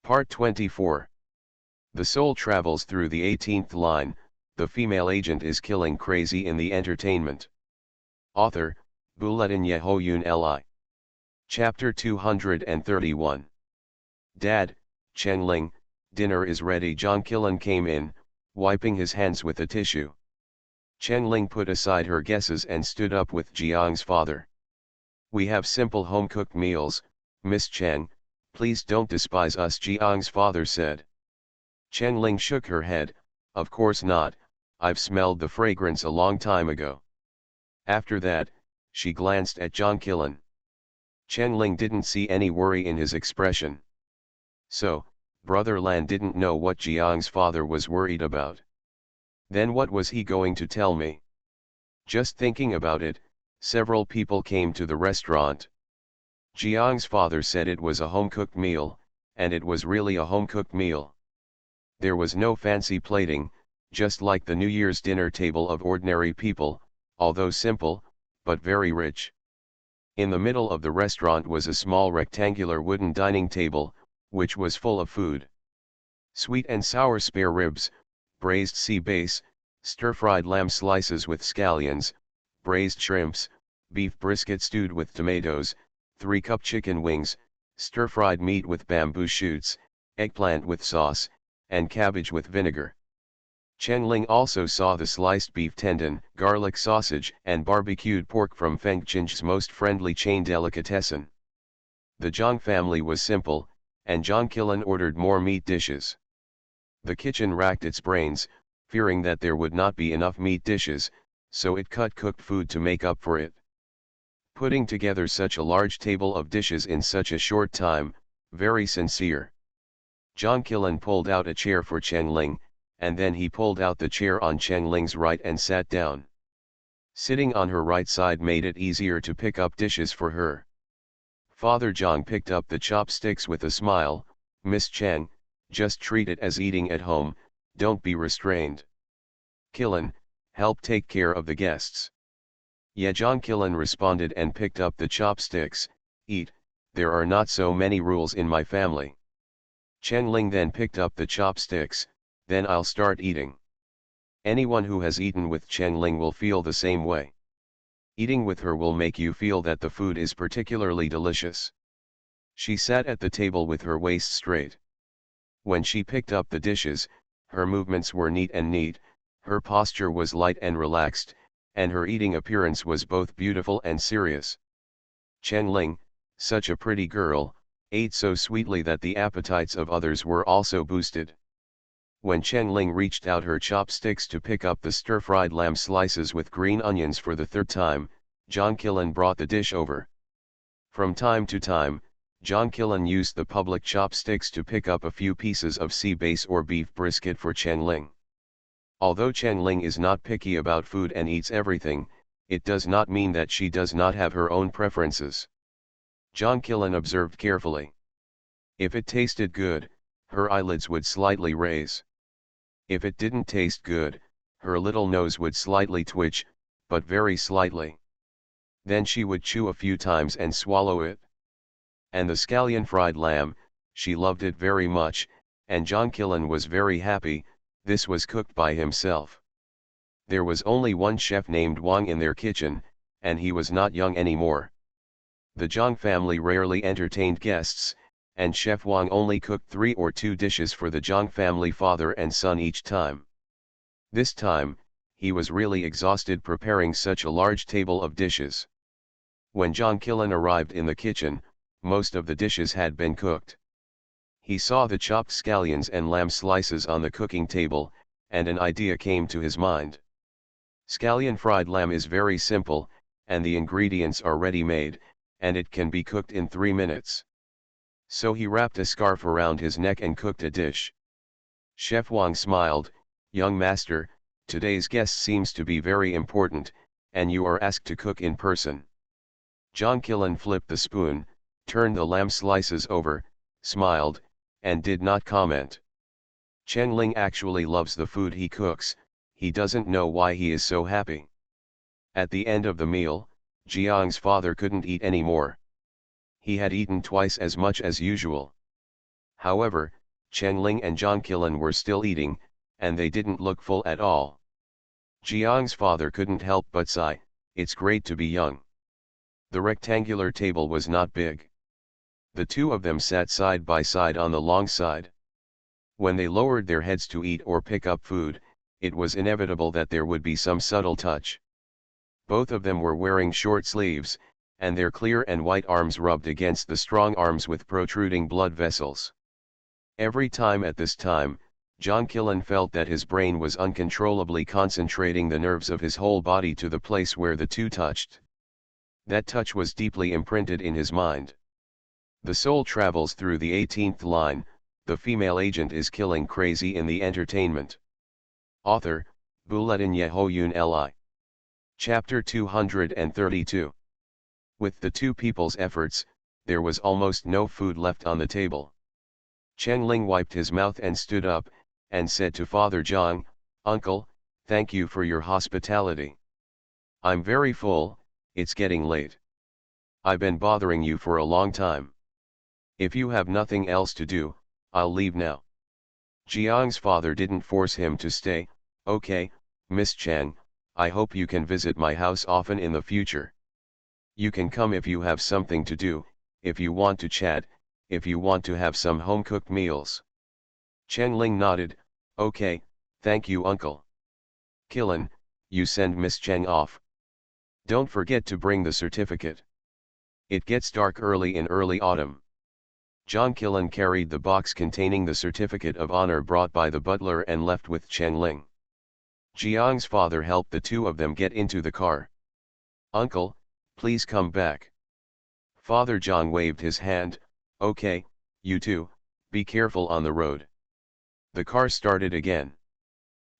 Part 24. The soul travels through the 18th line, the female agent is killing crazy in the entertainment. Author, Buletin Yehoyun Li. Chapter 231. Dad, Chen-Ling, dinner is ready. John Killen came in, wiping his hands with a tissue. Chen-Ling put aside her guesses and stood up with Jiang's father. We have simple home-cooked meals, Miss Chen. Please don't despise us, Jiang's father said. Chen-Ling shook her head, of course not, I've smelled the fragrance a long time ago. After that, she glanced at John Killen. Chen-Ling didn't see any worry in his expression. So, Brother Lan didn't know what Jiang's father was worried about. Then what was he going to tell me? Just thinking about it, several people came to the restaurant. Jiang's father said it was a home-cooked meal, and it was really a home-cooked meal. There was no fancy plating, just like the New Year's dinner table of ordinary people, although simple, but very rich. In the middle of the restaurant was a small rectangular wooden dining table, which was full of food. Sweet and sour spare ribs, braised sea bass, stir-fried lamb slices with scallions, braised shrimps, beef brisket stewed with tomatoes, 3-cup chicken wings, stir-fried meat with bamboo shoots, eggplant with sauce, and cabbage with vinegar. Chen-Ling also saw the sliced beef tendon, garlic sausage, and barbecued pork from Fengqing's most friendly chain delicatessen. The Zhang family was simple, and John Killen ordered more meat dishes. The kitchen racked its brains, fearing that there would not be enough meat dishes, so it cut cooked food to make up for it. Putting together such a large table of dishes in such a short time, very sincere. John Killen pulled out a chair for Chen-Ling, and then he pulled out the chair on Chen-Ling's right and sat down. Sitting on her right side made it easier to pick up dishes for her. Father Zhang picked up the chopsticks with a smile. Miss Chen, just treat it as eating at home, don't be restrained. Killen, help take care of the guests. Yeah, John Killen responded and picked up the chopsticks. Eat, there are not so many rules in my family. Chen-Ling then picked up the chopsticks. Then I'll start eating. Anyone who has eaten with Chen-Ling will feel the same way. Eating with her will make you feel that the food is particularly delicious. She sat at the table with her waist straight. When she picked up the dishes, her movements were neat, her posture was light and relaxed, and her eating appearance was both beautiful and serious. Chen-Ling, such a pretty girl, ate so sweetly that the appetites of others were also boosted. When Chen-Ling reached out her chopsticks to pick up the stir-fried lamb slices with green onions for the third time, John Killen brought the dish over. From time to time, John Killen used the public chopsticks to pick up a few pieces of sea bass or beef brisket for Chen-Ling. Although Chen-Ling is not picky about food and eats everything, it does not mean that she does not have her own preferences. John Killen observed carefully. If it tasted good, her eyelids would slightly raise. If it didn't taste good, her little nose would slightly twitch, but very slightly. Then she would chew a few times and swallow it. And the scallion fried lamb, she loved it very much, and John Killen was very happy. This was cooked by himself. There was only one chef named Wang in their kitchen, and he was not young anymore. The Zhang family rarely entertained guests, and Chef Wang only cooked 3 or 2 dishes for the Zhang family father and son each time. This time, he was really exhausted preparing such a large table of dishes. When John Killen arrived in the kitchen, most of the dishes had been cooked. He saw the chopped scallions and lamb slices on the cooking table, and an idea came to his mind. Scallion fried lamb is very simple, and the ingredients are ready-made, and it can be cooked in 3 minutes. So he wrapped a scarf around his neck and cooked a dish. Chef Wang smiled, "Young master, today's guest seems to be very important, and you are asked to cook in person." John Killen flipped the spoon, turned the lamb slices over, smiled, and did not comment. Chen-Ling actually loves the food he cooks, he doesn't know why he is so happy. At the end of the meal, Jiang's father couldn't eat any more. He had eaten twice as much as usual. However, Chengling and Jongkilan were still eating, and they didn't look full at all. Jiang's father couldn't help but sigh, "It's great to be young." The rectangular table was not big. The two of them sat side by side on the long side. When they lowered their heads to eat or pick up food, it was inevitable that there would be some subtle touch. Both of them were wearing short sleeves, and their clear and white arms rubbed against the strong arms with protruding blood vessels. Every time at this time, Jongkilan felt that his brain was uncontrollably concentrating the nerves of his whole body to the place where the two touched. That touch was deeply imprinted in his mind. The soul travels through the 18th line, the female agent is killing crazy in the entertainment. Author, Bulletin Yehoyun Li. Chapter 232. With the two people's efforts, there was almost no food left on the table. Chengling wiped his mouth and stood up, and said to Father Zhang, "Uncle, thank you for your hospitality. I'm very full, it's getting late. I've been bothering you for a long time. If you have nothing else to do, I'll leave now." Jiang's father didn't force him to stay. "Okay, Miss Chang, I hope you can visit my house often in the future. You can come if you have something to do, if you want to chat, if you want to have some home-cooked meals." Chengling nodded, "Okay, thank you uncle." "Kilan, you send Miss Chang off. Don't forget to bring the certificate. It gets dark early in early autumn." Jongkilan carried the box containing the certificate of honor brought by the butler and left with Chengling. Jiang's father helped the two of them get into the car. "Uncle, please come back." Father Zhang waved his hand, "Okay, you two, be careful on the road." The car started again.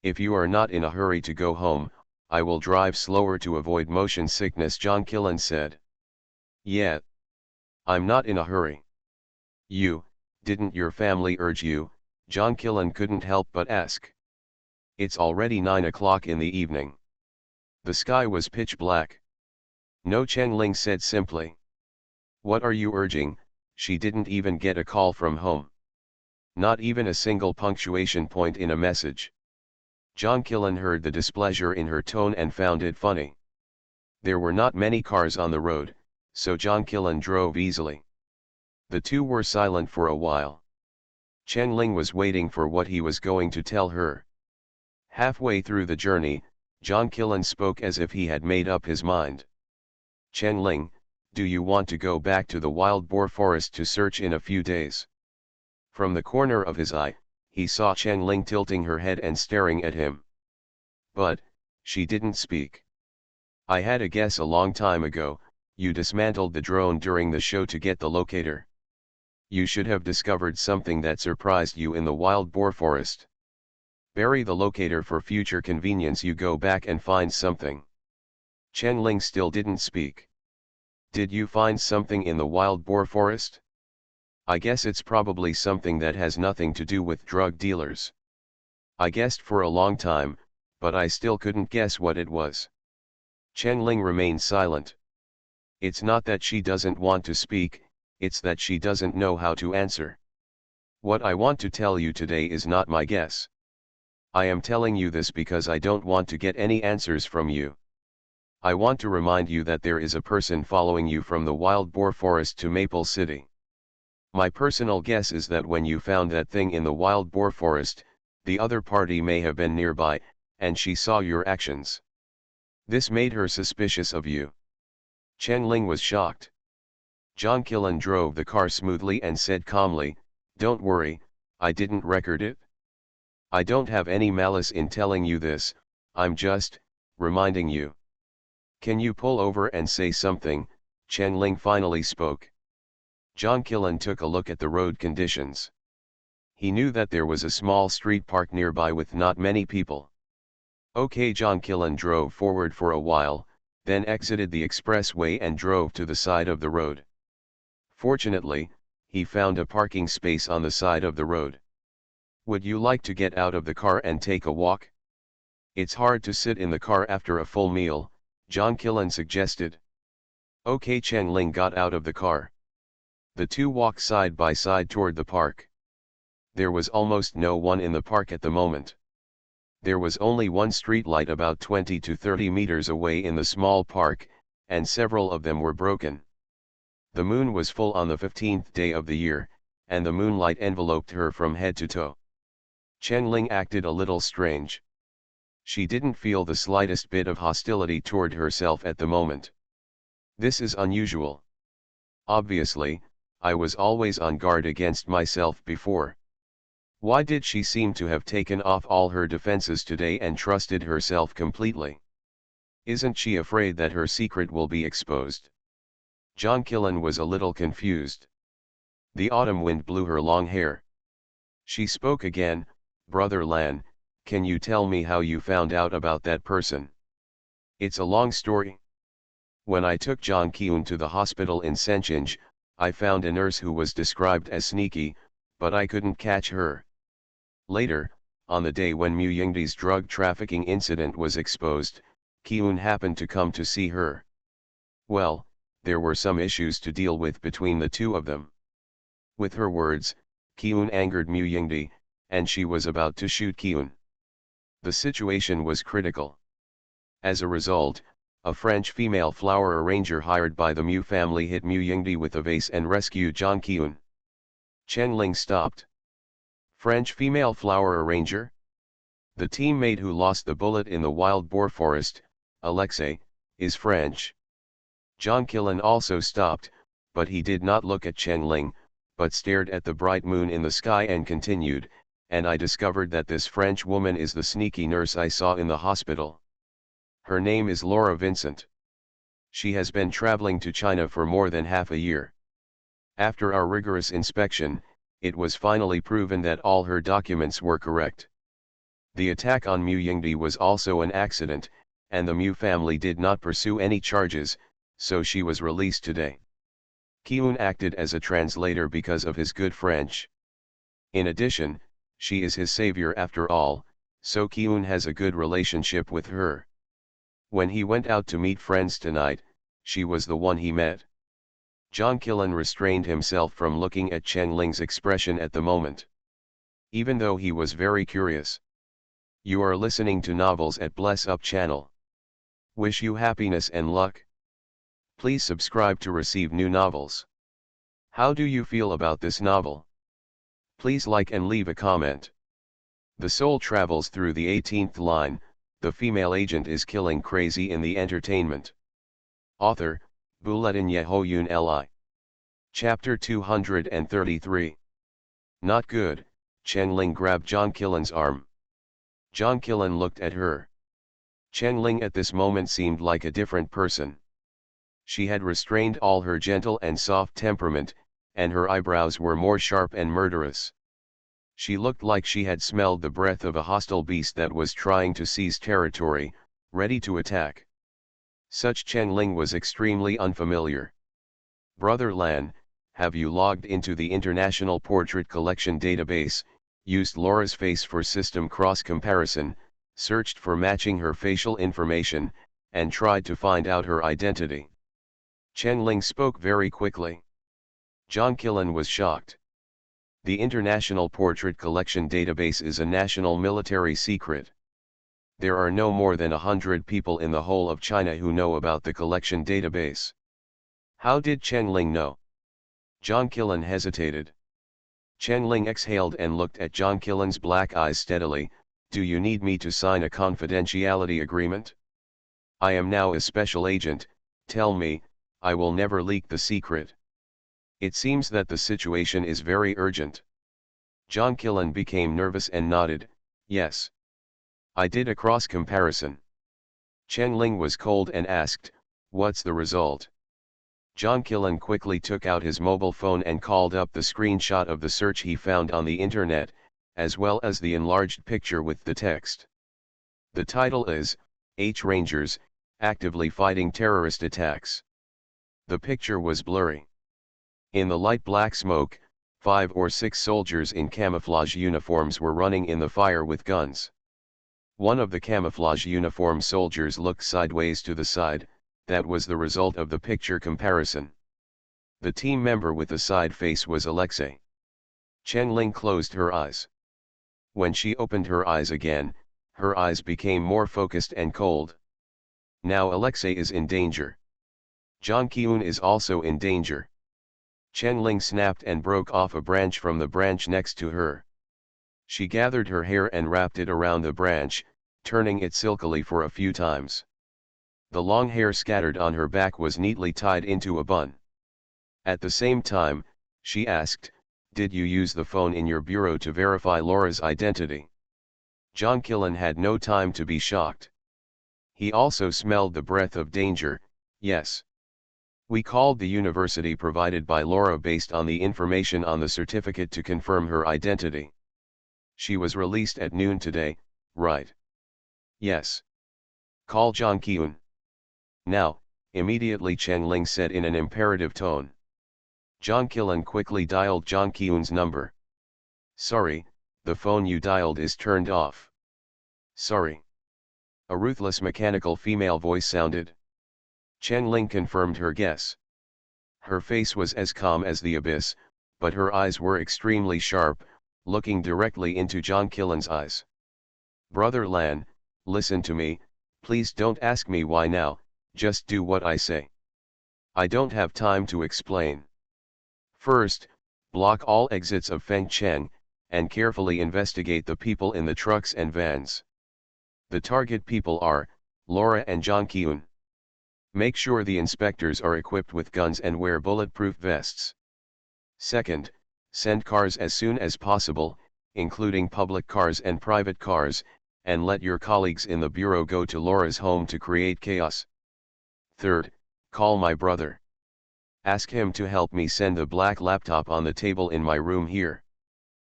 "If you are not in a hurry to go home, I will drive slower to avoid motion sickness," Jongkilan said. "Yeah. I'm not in a hurry." Didn't your family urge you?" Jongkilan couldn't help but ask. "It's already 9 o'clock in the evening. The sky was pitch black." "No," Chengling said simply. "What are you urging?" She didn't even get a call from home. Not even a single punctuation point in a message. Jongkilan heard the displeasure in her tone and found it funny. There were not many cars on the road, so Jongkilan drove easily. The two were silent for a while. Chengling was waiting for what he was going to tell her. Halfway through the journey, Jongkilan spoke as if he had made up his mind. "Chengling, do you want to go back to the wild boar forest to search in a few days?" From the corner of his eye, he saw Chengling tilting her head and staring at him. But she didn't speak. "I had a guess a long time ago. You dismantled the drone during the show to get the locator. You should have discovered something that surprised you in the wild boar forest. Bury the locator for future convenience. You go back and find something." Chengling still didn't speak. "Did you find something in the wild boar forest?" "I guess it's probably something that has nothing to do with drug dealers. I guessed for a long time, but I still couldn't guess what it was." Chengling remained silent. It's not that she doesn't want to speak, it's that she doesn't know how to answer. "What I want to tell you today is not my guess. I am telling you this because I don't want to get any answers from you. I want to remind you that there is a person following you from the wild boar forest to Maple City. My personal guess is that when you found that thing in the wild boar forest, the other party may have been nearby, and she saw your actions. This made her suspicious of you." Chengling was shocked. Jongkilan drove the car smoothly and said calmly, "Don't worry, I didn't record it. I don't have any malice in telling you this, I'm just reminding you." "Can you pull over and say something?" Chengling finally spoke. Jongkilan took a look at the road conditions. He knew that there was a small street park nearby with not many people. "Okay." Jongkilan drove forward for a while, then exited the expressway and drove to the side of the road. Fortunately, he found a parking space on the side of the road. "Would you like to get out of the car and take a walk? It's hard to sit in the car after a full meal," Jongkilan suggested. "Okay." Chengling got out of the car. The two walked side by side toward the park. There was almost no one in the park at the moment. There was only one street light about 20 to 30 meters away in the small park, and several of them were broken. The moon was full on the 15th day of the year, and the moonlight enveloped her from head to toe. Chen-Ling acted a little strange. She didn't feel the slightest bit of hostility toward herself at the moment. This is unusual. Obviously, I was always on guard against myself before. Why did she seem to have taken off all her defenses today and trusted herself completely? Isn't she afraid that her secret will be exposed? John Killen was a little confused. The autumn wind blew her long hair. She spoke again, "Brother Lan, can you tell me how you found out about that person?" "It's a long story. When I took John Kyun to the hospital in Senchinj, I found a nurse who was described as sneaky, but I couldn't catch her. Later, on the day when Mu Yingdi's drug trafficking incident was exposed, Kyun happened to come to see her. Well, there were some issues to deal with between the two of them." With her words, Kyun angered Mu Yingdi, and she was about to shoot Kyun. The situation was critical. As a result, a French female flower arranger hired by the Mu family hit Mu Yingdi with a vase and rescued John Kyun. Chen-Ling stopped. "French female flower arranger? The teammate who lost the bullet in the wild boar forest, Alexei, is French." John Killen also stopped, but he did not look at Chen-Ling, but stared at the bright moon in the sky and continued, "And I discovered that this French woman is the sneaky nurse I saw in the hospital. Her name is Laura Vincent. She has been traveling to China for more than half a year. After our rigorous inspection, it was finally proven that all her documents were correct. The attack on Mu Yingdi was also an accident, and the Mu family did not pursue any charges, so she was released today. Kyun acted as a translator because of his good French. In addition, she is his savior after all, so Kyun has a good relationship with her. When he went out to meet friends tonight, she was the one he met." John Killen restrained himself from looking at Chen-Ling's expression at the moment. Even though he was very curious. "You are listening to Novels at Bless Up channel. Wish you happiness and luck. Please subscribe to receive new novels. How do you feel about this novel? Please like and leave a comment. The soul travels through the 18th line, the female agent is killing crazy in the entertainment." Author, Buletin Yehoyun Li. Chapter 233. "Not good." Chen-Ling grabbed John Killen's arm. John Killen looked at her. Chen-Ling at this moment seemed like a different person. She had restrained all her gentle and soft temperament, and her eyebrows were more sharp and murderous. She looked like she had smelled the breath of a hostile beast that was trying to seize territory, ready to attack. Such Chen-Ling was extremely unfamiliar. "Brother Lan, have you logged into the International Portrait Collection database, used Laura's face for system cross-comparison, searched for matching her facial information, and tried to find out her identity?" Chen-Ling spoke very quickly. John Killen was shocked. The International Portrait Collection database is a national military secret. There are no more than 100 people in the whole of China who know about the collection database. How did Chen-Ling know? John Killen hesitated. Chen-Ling exhaled and looked at John Killen's black eyes steadily. "Do you need me to sign a confidentiality agreement? I am now a special agent, tell me, I will never leak the secret." "It seems that the situation is very urgent." John Killen became nervous and nodded, "Yes. I did a cross-comparison." Chen-Ling was cold and asked, "What's the result?" John Killen quickly took out his mobile phone and called up the screenshot of the search he found on the internet, as well as the enlarged picture with the text. The title is, "Rangers, Actively Fighting Terrorist Attacks." The picture was blurry. In the light black smoke, 5 or 6 soldiers in camouflage uniforms were running in the fire with guns. One of the camouflage uniform soldiers looked sideways to the side. That was the result of the picture comparison. The team member with the side face was Alexei. Chen Ling closed her eyes. When she opened her eyes again, her eyes became more focused and cold. Now Alexei is in danger. Jang Kyun is also in danger. Chen Ling snapped and broke off a branch from the branch next to her. She gathered her hair and wrapped it around the branch, turning it silkily for a few times. The long hair scattered on her back was neatly tied into a bun. At the same time, she asked, "Did you use the phone in your bureau to verify Laura's identity?" Jang Kyun had no time to be shocked. He also smelled the breath of danger. "Yes. We called the university provided by Laura based on the information on the certificate to confirm her identity. She was released at noon today, right?" "Yes. Call Jang Kyun." "Now," immediately Chen Ling said in an imperative tone. Jang Kyun quickly dialed Jang Kyun's number. "Sorry, the phone you dialed is turned off." "Sorry." A ruthless mechanical female voice sounded. Chen Ling confirmed her guess. Her face was as calm as the abyss, but her eyes were extremely sharp, looking directly into Jang Kyun's eyes. "Brother Lan, listen to me, please don't ask me why now, just do what I say. I don't have time to explain. First, block all exits of Fengcheng, and carefully investigate the people in the trucks and vans. The target people are Laura and Jang Kyun. Make sure the inspectors are equipped with guns and wear bulletproof vests. Second, send cars as soon as possible, including public cars and private cars, and let your colleagues in the bureau go to Laura's home to create chaos. Third, call my brother. Ask him to help me send the black laptop on the table in my room here.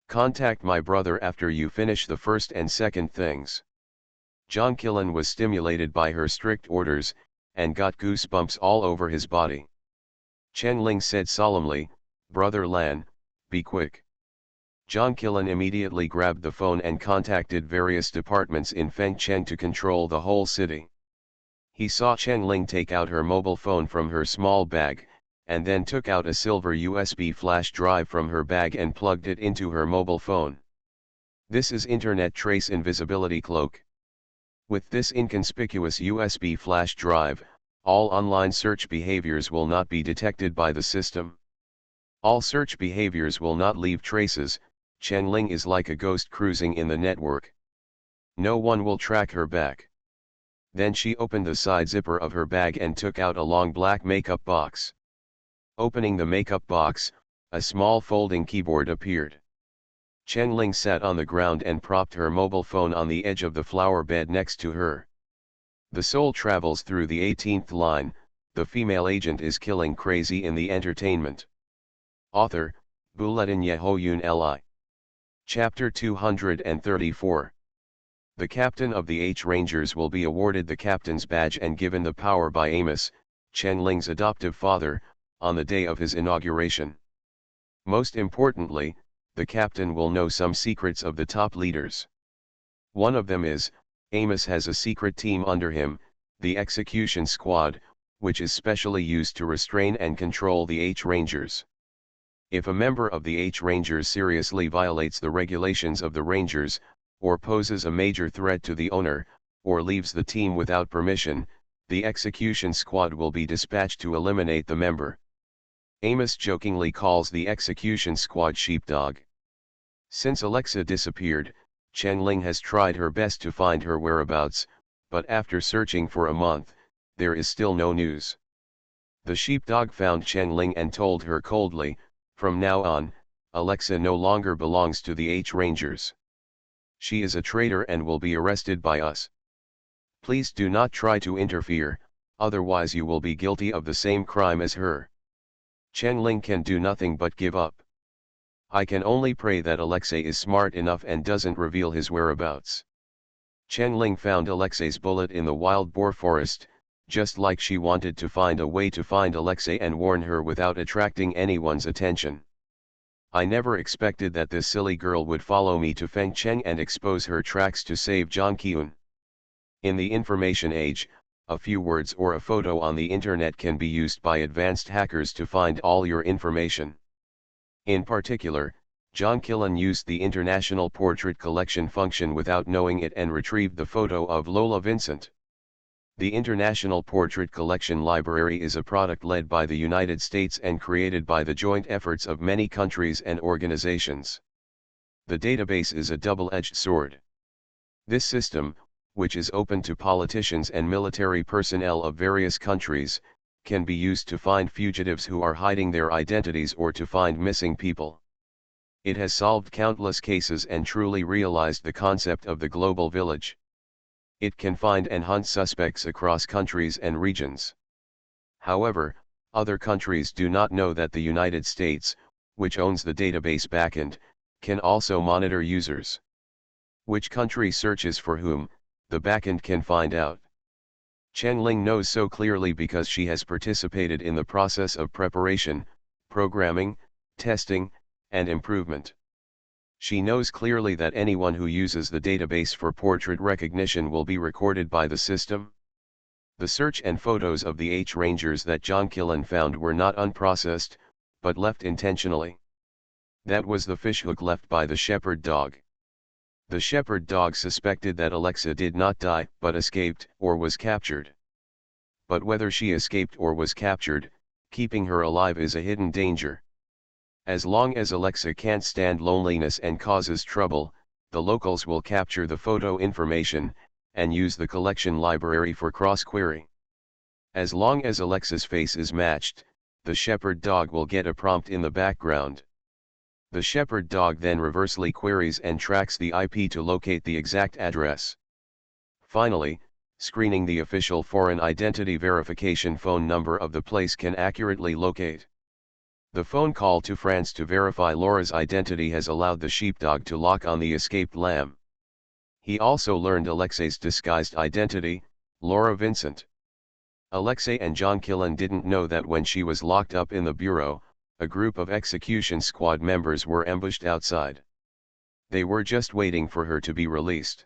Contact my brother after you finish the first and second things." Jang Kyun was stimulated by her strict orders, and got goosebumps all over his body. Chen Ling said solemnly, "Brother Lan, be quick." Jang Kyun immediately grabbed the phone and contacted various departments in Fengcheng to control the whole city. He saw Chen Ling take out her mobile phone from her small bag, and then took out a silver USB flash drive from her bag and plugged it into her mobile phone. This is Internet Trace Invisibility Cloak. With this inconspicuous USB flash drive, all online search behaviors will not be detected by the system. All search behaviors will not leave traces. Chen Ling is like a ghost cruising in the network. No one will track her back. Then she opened the side zipper of her bag and took out a long black makeup box. Opening the makeup box, a small folding keyboard appeared. Chen Ling sat on the ground and propped her mobile phone on the edge of the flower bed next to her. The soul travels through the 18th line. The female agent is killing crazy in the entertainment. Author, Bulletin Yehoyun Li. Chapter 234. The captain of the H Rangers will be awarded the captain's badge and given the power by Amos, Chen Ling's adoptive father, on the day of his inauguration. Most importantly, the captain will know some secrets of the top leaders. One of them is, Amos has a secret team under him, the Execution Squad, which is specially used to restrain and control the H Rangers. If a member of the H Rangers seriously violates the regulations of the Rangers, or poses a major threat to the owner, or leaves the team without permission, the Execution Squad will be dispatched to eliminate the member. Amos jokingly calls the Execution Squad sheepdog. Since Alexa disappeared, Chen Ling has tried her best to find her whereabouts, but after searching for a month, there is still no news. The sheepdog found Chen Ling and told her coldly, "From now on, Alexa no longer belongs to the H Rangers. She is a traitor and will be arrested by us. Please do not try to interfere, otherwise you will be guilty of the same crime as her." Chen Ling can do nothing but give up. I can only pray that Alexei is smart enough and doesn't reveal his whereabouts. Chen Ling found Alexei's bullet in the wild boar forest, just like she wanted to find a way to find Alexei and warn her without attracting anyone's attention. I never expected that this silly girl would follow me to Fengcheng and expose her tracks to save Jang Kyun. In the information age, a few words or a photo on the internet can be used by advanced hackers to find all your information. In particular, John Killen used the International Portrait Collection function without knowing it and retrieved the photo of Lola Vincent. The International Portrait Collection Library is a product led by the United States and created by the joint efforts of many countries and organizations. The database is a double-edged sword. This system, which is open to politicians and military personnel of various countries, can be used to find fugitives who are hiding their identities or to find missing people. It has solved countless cases and truly realized the concept of the global village. It can find and hunt suspects across countries and regions. However, other countries do not know that the United States, which owns the database backend, can also monitor users. Which country searches for whom, the backend can find out. Chen Ling knows so clearly because she has participated in the process of preparation, programming, testing, and improvement. She knows clearly that anyone who uses the database for portrait recognition will be recorded by the system. The search and photos of the H-Rangers that John Killen found were not unprocessed, but left intentionally. That was the fishhook left by the shepherd dog. The shepherd dog suspected that Alexa did not die but escaped or was captured. But whether she escaped or was captured, keeping her alive is a hidden danger. As long as Alexa can't stand loneliness and causes trouble, the locals will capture the photo information, and use the collection library for cross-query. As long as Alexa's face is matched, the shepherd dog will get a prompt in the background. The shepherd dog then reversely queries and tracks the IP to locate the exact address. Finally, screening the official foreign identity verification phone number of the place can accurately locate. The phone call to France to verify Laura's identity has allowed the sheepdog to lock on the escaped lamb. He also learned Alexei's disguised identity, Laura Vincent. Alexei and John Killen didn't know that when she was locked up in the bureau, a group of execution squad members were ambushed outside. They were just waiting for her to be released.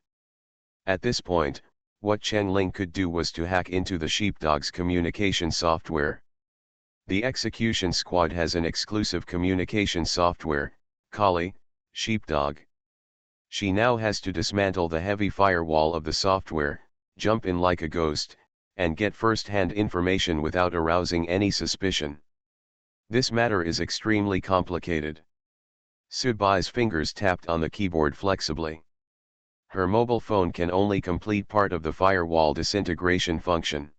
At this point, what Chen Ling could do was to hack into the sheepdog's communication software. The execution squad has an exclusive communication software, Kali, Sheepdog. She now has to dismantle the heavy firewall of the software, jump in like a ghost, and get first-hand information without arousing any suspicion. This matter is extremely complicated. Subai's fingers tapped on the keyboard flexibly. Her mobile phone can only complete part of the firewall disintegration function.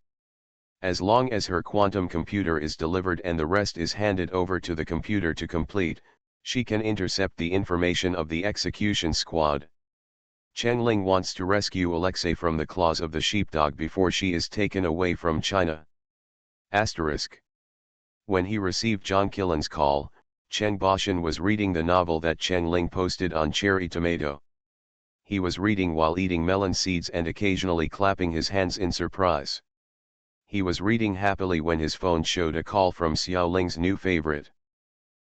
As long as her quantum computer is delivered and the rest is handed over to the computer to complete, she can intercept the information of the execution squad. Chen Ling wants to rescue Alexei from the claws of the sheepdog before she is taken away from China. Asterisk. When he received John Killen's call, Cheng Boshan was reading the novel that Chen Ling posted on Cherry Tomato. He was reading while eating melon seeds and occasionally clapping his hands in surprise. He was reading happily when his phone showed a call from Xiao Ling's new favorite.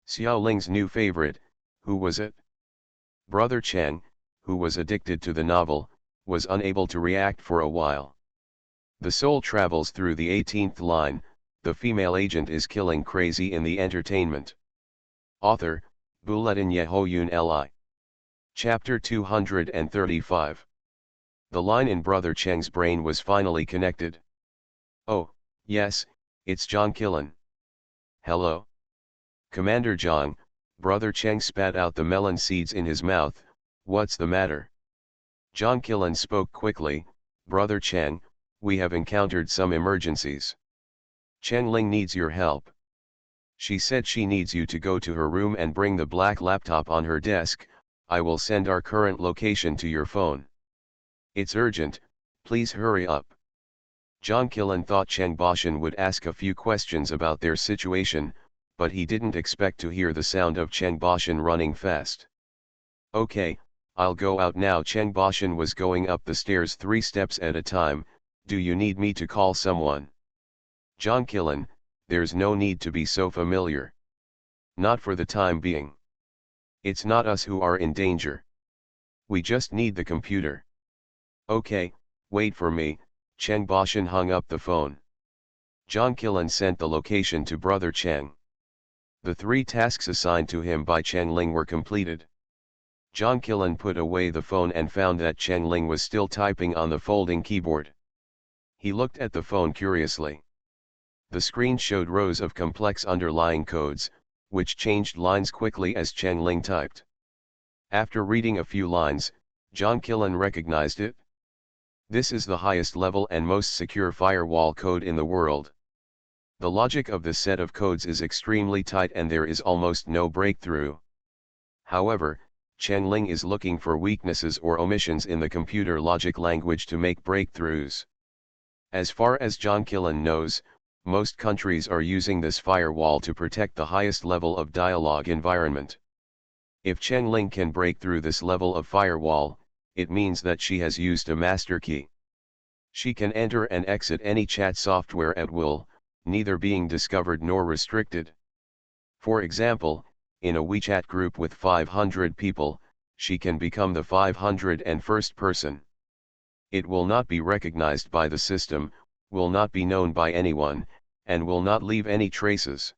Xiao Ling's new favorite, who was it? Brother Cheng, who was addicted to the novel, was unable to react for a while. The soul travels through the 18th line, the female agent is killing crazy in the entertainment. Author, Buletin Yehoyun Li. Chapter 235. The line in Brother Cheng's brain was finally connected. Oh, yes, it's John Killen. Hello. Commander John, Brother Cheng spat out the melon seeds in his mouth. What's the matter? John Killen spoke quickly. Brother Cheng, we have encountered some emergencies. Chen Ling needs your help. She said she needs you to go to her room and bring the black laptop on her desk. I will send our current location to your phone. It's urgent, please hurry up. John Killen thought Cheng Boshan would ask a few questions about their situation, but he didn't expect to hear the sound of Cheng Boshan running fast. Okay, I'll go out now. Cheng Boshan was going up the stairs 3 steps at a time. Do you need me to call someone? John Killen, there's no need to be so familiar. Not for the time being. It's not us who are in danger. We just need the computer. Okay, wait for me. Cheng Boshan hung up the phone. John Killen sent the location to Brother Cheng. The 3 tasks assigned to him by Cheng Ling were completed. John Killen put away the phone and found that Cheng Ling was still typing on the folding keyboard. He looked at the phone curiously. The screen showed rows of complex underlying codes, which changed lines quickly as Cheng Ling typed. After reading a few lines, John Killen recognized it. This is the highest level and most secure firewall code in the world. The logic of this set of codes is extremely tight and there is almost no breakthrough. However, Cheng Ling is looking for weaknesses or omissions in the computer logic language to make breakthroughs. As far as John Killen knows, most countries are using this firewall to protect the highest level of dialogue environment. If Cheng Ling can break through this level of firewall, it means that she has used a master key. She can enter and exit any chat software at will, neither being discovered nor restricted. For example, in a WeChat group with 500 people, she can become the 501st person. It will not be recognized by the system, will not be known by anyone, and will not leave any traces.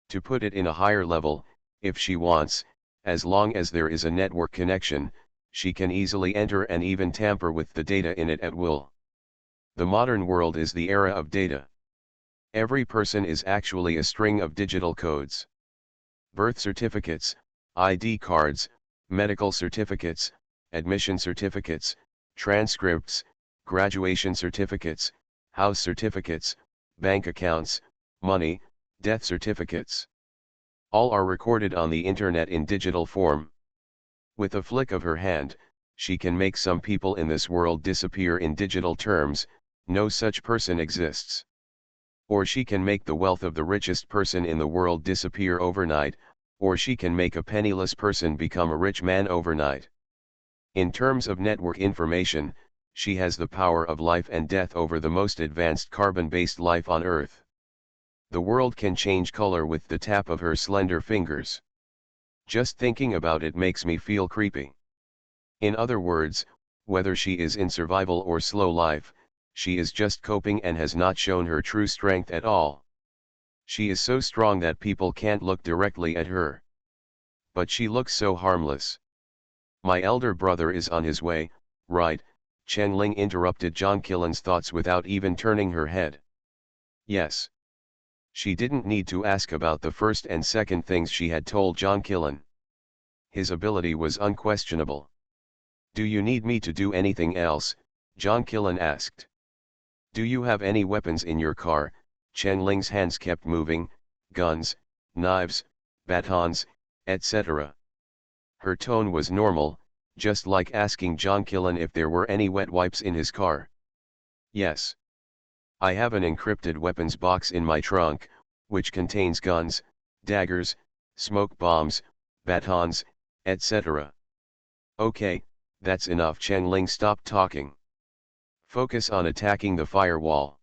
To put it in a higher level, if she wants, as long as there is a network connection, she can easily enter and even tamper with the data in it at will. The modern world is the era of data. Every person is actually a string of digital codes. Birth certificates, ID cards, medical certificates, admission certificates, transcripts, graduation certificates, house certificates, bank accounts, money, death certificates. All are recorded on the internet in digital form. With a flick of her hand, she can make some people in this world disappear in digital terms, no such person exists. Or she can make the wealth of the richest person in the world disappear overnight, or she can make a penniless person become a rich man overnight. In terms of network information, she has the power of life and death over the most advanced carbon-based life on Earth. The world can change color with the tap of her slender fingers. Just thinking about it makes me feel creepy. In other words, whether she is in survival or slow life, she is just coping and has not shown her true strength at all. She is so strong that people can't look directly at her. But she looks so harmless. My elder brother is on his way, right? Cheng Ling interrupted John Killen's thoughts without even turning her head. Yes. She didn't need to ask about the first and second things she had told John Killen. His ability was unquestionable. Do you need me to do anything else? John Killen asked. Do you have any weapons in your car? Cheng Ling's hands kept moving, guns, knives, batons, etc. Her tone was normal, just like asking John Killen if there were any wet wipes in his car. Yes. I have an encrypted weapons box in my trunk, which contains guns, daggers, smoke bombs, batons, etc. Okay, that's enough. Cheng Ling stopped talking. Focus on attacking the firewall.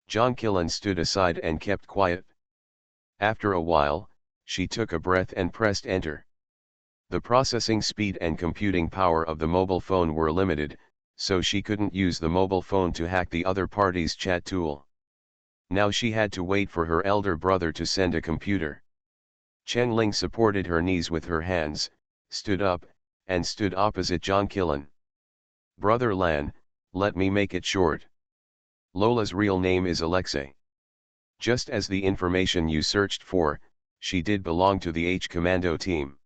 John Killen stood aside and kept quiet. After a while, she took a breath and pressed enter. The processing speed and computing power of the mobile phone were limited, so she couldn't use the mobile phone to hack the other party's chat tool. Now she had to wait for her elder brother to send a computer. Cheng Ling supported her knees with her hands, stood up, and stood opposite John Killen. Brother Lan, let me make it short. Lola's real name is Alexei. Just as the information you searched for, she did belong to the H Commando team.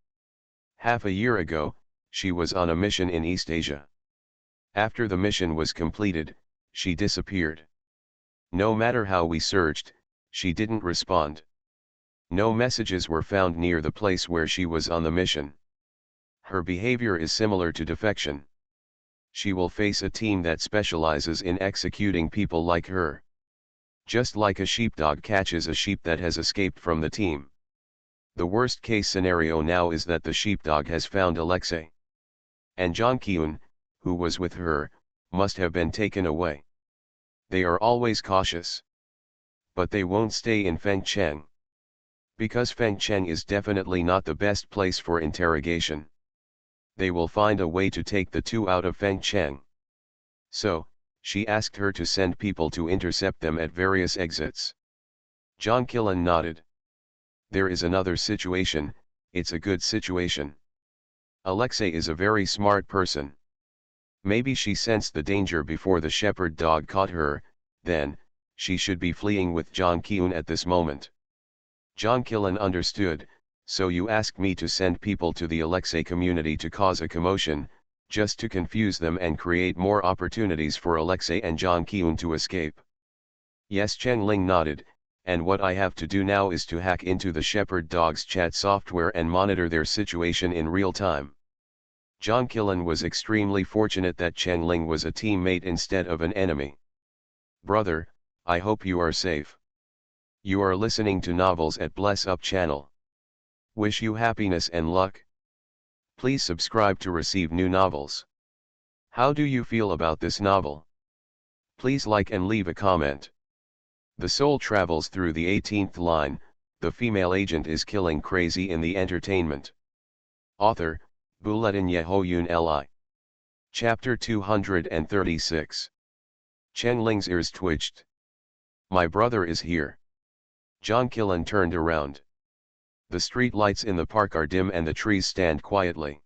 Half a year ago, she was on a mission in East Asia. After the mission was completed, she disappeared. No matter how we searched, she didn't respond. No messages were found near the place where she was on the mission. Her behavior is similar to defection. She will face a team that specializes in executing people like her. Just like a sheepdog catches a sheep that has escaped from the team. The worst case scenario now is that the sheepdog has found Alexei. And John Kyun, who was with her, must have been taken away. They are always cautious. But they won't stay in Fengcheng. Because Fengcheng is definitely not the best place for interrogation. They will find a way to take the two out of Fengcheng. So, she asked her to send people to intercept them at various exits. John Killen nodded. There is another situation, it's a good situation. Alexei is a very smart person. Maybe she sensed the danger before the shepherd dog caught her, then, she should be fleeing with John Kyun at this moment. John Killen understood, so you ask me to send people to the Alexei community to cause a commotion, just to confuse them and create more opportunities for Alexei and John Kyun to escape. Yes, Cheng Ling nodded, and what I have to do now is to hack into the shepherd dog's chat software and monitor their situation in real time. John Killen was extremely fortunate that Cheng Ling was a teammate instead of an enemy. Brother, I hope you are safe. You are listening to Novels at Bless Up channel. Wish you happiness and luck. Please subscribe to receive new novels. How do you feel about this novel? Please like and leave a comment. The soul travels through the 18th line, the female agent is killing crazy in the entertainment. Author, Buletin Yehoyun Li. Chapter 236. Cheng Ling's ears twitched. My brother is here. John Killen turned around. The street lights in the park are dim and the trees stand quietly.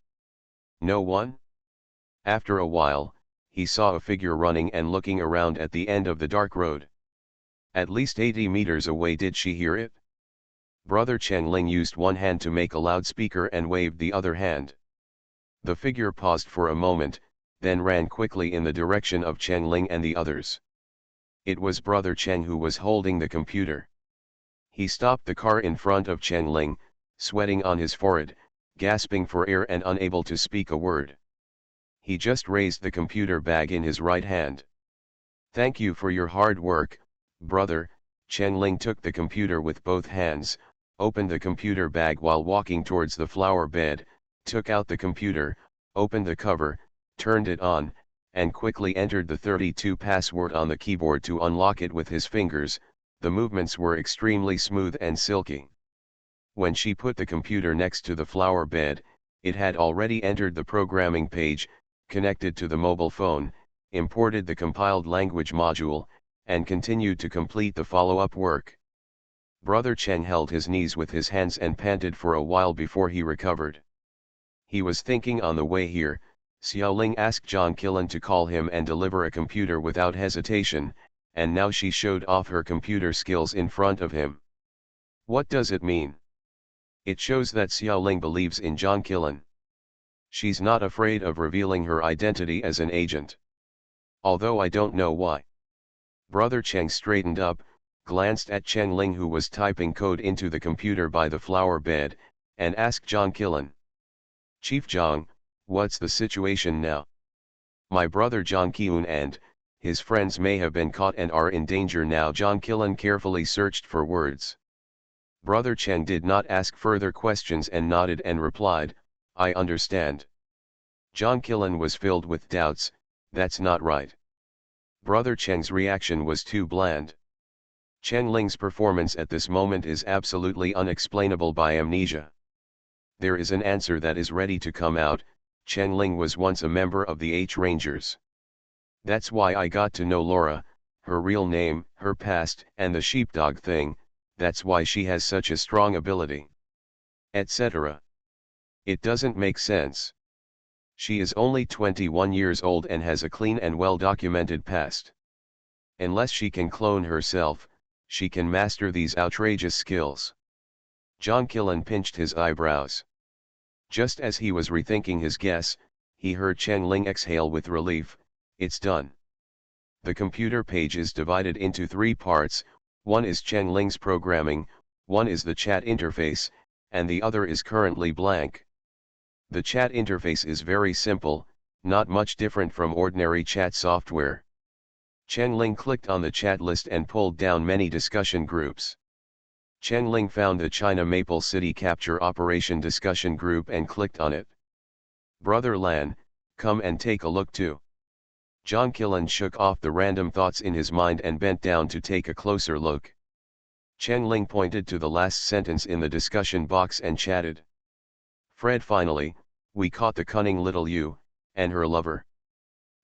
No one? After a while, he saw a figure running and looking around at the end of the dark road. At least 80 meters away. Did she hear it? Brother Cheng Ling used one hand to make a loudspeaker and waved the other hand. The figure paused for a moment, then ran quickly in the direction of Cheng Ling and the others. It was Brother Cheng who was holding the computer. He stopped the car in front of Cheng Ling, sweating on his forehead, gasping for air and unable to speak a word. He just raised the computer bag in his right hand. Thank you for your hard work, brother. Cheng Ling took the computer with both hands, opened the computer bag while walking towards the flower bed, took out the computer, opened the cover, turned it on, and quickly entered the 32 password on the keyboard to unlock it with his fingers. The movements were extremely smooth and silky. When she put the computer next to the flower bed, it had already entered the programming page, connected to the mobile phone, imported the compiled language module, and continued to complete the follow-up work. Brother Cheng held his knees with his hands and panted for a while before he recovered. He was thinking on the way here. Xiao Ling asked John Killen to call him and deliver a computer without hesitation, and now she showed off her computer skills in front of him. What does it mean? It shows that Xiao Ling believes in John Killen. She's not afraid of revealing her identity as an agent. Although I don't know why. Brother Cheng straightened up, glanced at Cheng Ling who was typing code into the computer by the flower bed, and asked John Killen. Chief Zhang, what's the situation now? My brother John Kyun and his friends may have been caught and are in danger now. John Killen carefully searched for words. Brother Cheng did not ask further questions and nodded and replied, I understand. John Killen was filled with doubts. That's not right. Brother Cheng's reaction was too bland. Cheng Ling's performance at this moment is absolutely unexplainable by amnesia. There is an answer that is ready to come out. Cheng Ling was once a member of the H Rangers. That's why I got to know Laura, her real name, her past, and the sheepdog thing. That's why she has such a strong ability. Etc. It doesn't make sense. She is only 21 years old and has a clean and well-documented past. Unless she can clone herself, she can master these outrageous skills. John Killen pinched his eyebrows. Just as he was rethinking his guess, he heard Cheng Ling exhale with relief. It's done. The computer page is divided into 3 parts, one is Cheng Ling's programming, one is the chat interface, and the other is currently blank. The chat interface is very simple, not much different from ordinary chat software. Cheng Ling clicked on the chat list and pulled down many discussion groups. Cheng Ling found the China Maple City Capture Operation discussion group and clicked on it. Brother Lan, come and take a look too. John Killen shook off the random thoughts in his mind and bent down to take a closer look. Cheng Ling pointed to the last sentence in the discussion box and chatted. Fred, finally, we caught the cunning little you, and her lover.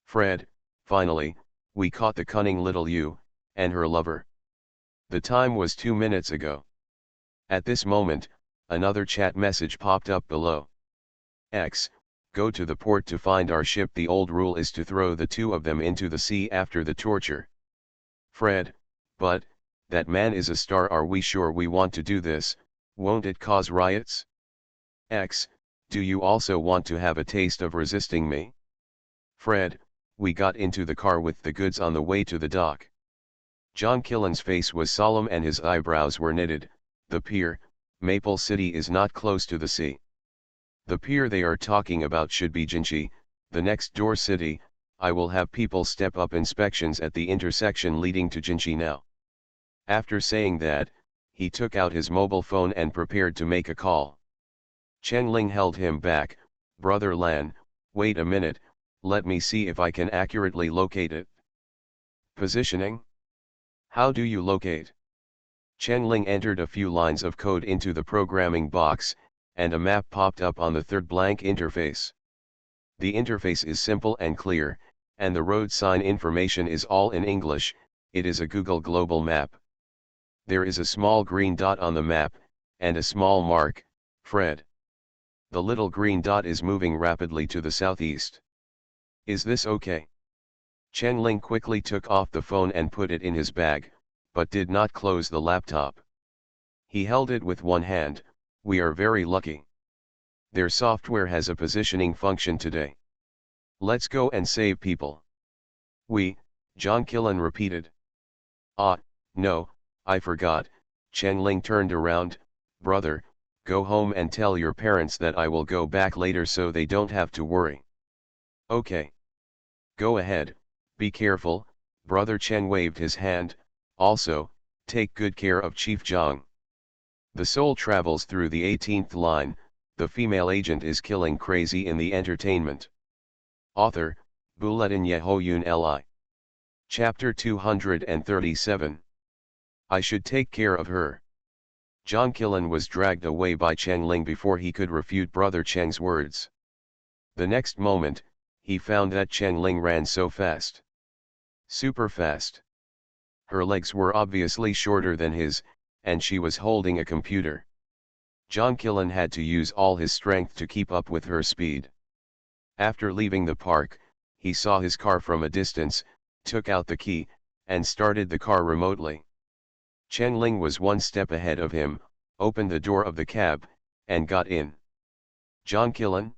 Fred, finally, we caught the cunning little you, and her lover. The time was 2 minutes ago. At this moment, another chat message popped up below. X, go to the port to find our ship. The old rule is to throw the two of them into the sea after the torture. Fred, but, that man is a star. Are we sure we want to do this? Won't it cause riots? X, do you also want to have a taste of resisting me? Fred, we got into the car with the goods on the way to the dock. John Killen's face was solemn and his eyebrows were knitted. The pier, Maple City, is not close to the sea. The pier they are talking about should be Jinchi, the next door city. I will have people step up inspections at the intersection leading to Jinchi now. After saying that, he took out his mobile phone and prepared to make a call. Chen Ling held him back. Brother Lan, wait a minute, let me see if I can accurately locate it. Positioning? How do you locate? Chen Ling entered a few lines of code into the programming box, and a map popped up on the third blank interface. The interface is simple and clear, and the road sign information is all in English. It is a Google Global Map. There is a small green dot on the map, and a small mark, Fred. The little green dot is moving rapidly to the southeast. Is this okay? Chen Ling quickly took off the phone and put it in his bag, but did not close the laptop. He held it with one hand. We are very lucky. Their software has a positioning function today. Let's go and save people. John Killen repeated. No, I forgot. Chen Ling turned around. Brother, go home and tell your parents that I will go back later so they don't have to worry. Okay. Go ahead, be careful. Brother Chen waved his hand. Also, take good care of Chief Zhang. The soul travels through the 18th line. The female agent is killing crazy in the entertainment. Author, Buletin Yehoyun Li. Chapter 237. I should take care of her. John Killen was dragged away by Chen Ling before he could refute Brother Cheng's words. The next moment, he found that Chen Ling ran so fast. Super fast. Her legs were obviously shorter than his, and she was holding a computer. John Killen had to use all his strength to keep up with her speed. After leaving the park, he saw his car from a distance, took out the key, and started the car remotely. Chen Ling was one step ahead of him, opened the door of the cab, and got in. John Killen?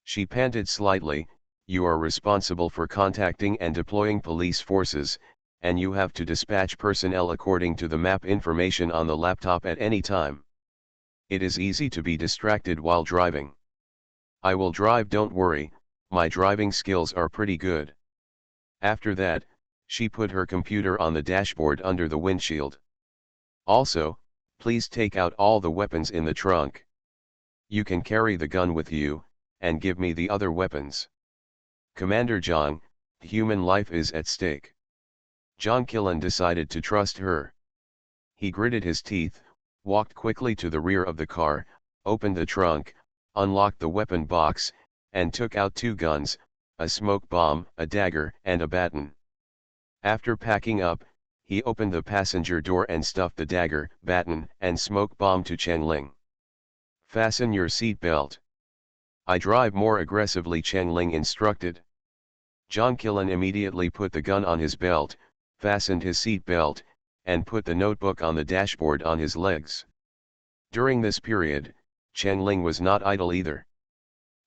She panted slightly. You are responsible for contacting and deploying police forces, and you have to dispatch personnel according to the map information on the laptop at any time. It is easy to be distracted while driving. I will drive, don't worry, my driving skills are pretty good. After that, she put her computer on the dashboard under the windshield. Also, please take out all the weapons in the trunk. You can carry the gun with you, and give me the other weapons. Commander Zhang, human life is at stake. John Killen decided to trust her. He gritted his teeth, walked quickly to the rear of the car, opened the trunk, unlocked the weapon box, and took out two guns, a smoke bomb, a dagger, and a baton. After packing up, he opened the passenger door and stuffed the dagger, baton, and smoke bomb to Chen Ling. Fasten your seat belt. I drive more aggressively, Chen Ling instructed. John Killen immediately put the gun on his belt, fastened his seat belt, and put the notebook on the dashboard on his legs. During this period, Chen Ling was not idle either.